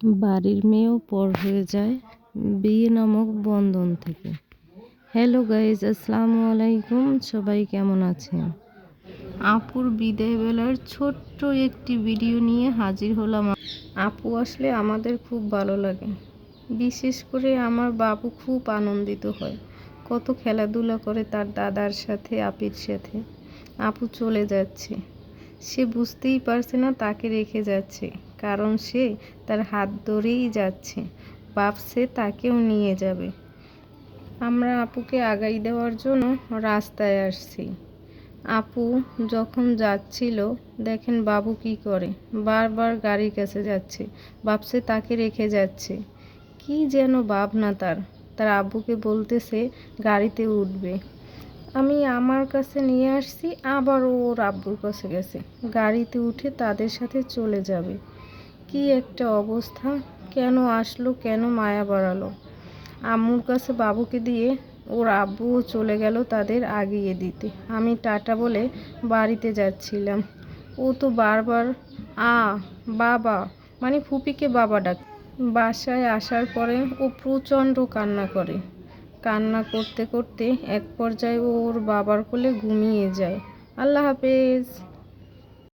বাড়ির মেয়েও পর হয়ে যায় বিয়ে নামক বন্ধন থেকে। হ্যালো গাইজ, আসসালামু আলাইকুম। সবাই কেমন আছেন? আপুর বিদায় বেলার ছোট্ট একটি ভিডিও নিয়ে হাজির হলাম। আপু আসলে আমাদের খুব ভালো লাগে, বিশেষ করে আমার বাবু খুব আনন্দিত হয়, কত খেলাধুলা করে তার দাদার সাথে, আপির সাথে। আপু চলে যাচ্ছে, সে বুঝতেই পারছে না তাকে রেখে যাচ্ছে, কারণ সে তার হাত ধরেই যাচ্ছে, ভাবছে তাকেও নিয়ে যাবে। আমরা আপুকে আগাই দেওয়ার জন্য রাস্তায় আসছি। আপু যখন যাচ্ছিল, দেখেন বাবু কি করে, বারবার গাড়ির কাছে যাচ্ছে, ভাবছে তাকে রেখে যাচ্ছে। কি যেন ভাবনা তার আব্বুকে বলতেছে গাড়িতে উঠবে। আমি আমার কাছে নিয়ে আসছি, আবার ওর আব্বুর কাছে গেছে, গাড়িতে উঠে তাদের সাথে চলে যাবে। কি একটা অবস্থা! কেন আসলো, কেন মায়া বাড়ালো? আম্মুর কাছে বাবুকে দিয়ে ওর আব্বুও চলে গেল তাদের আগিয়ে দিতে। আমি টাটা বলে বাড়িতে যাচ্ছিলাম, ও তো বারবার বাবা, মানে ফুপিকে বাবা ডাক। বাসায় আসার পরে ও প্রচণ্ড কান্না করে, কান্না করতে করতে এক পর্যায়ে ওর বাবার কোলে ঘুমিয়ে যায়। আল্লাহ হাফেজ।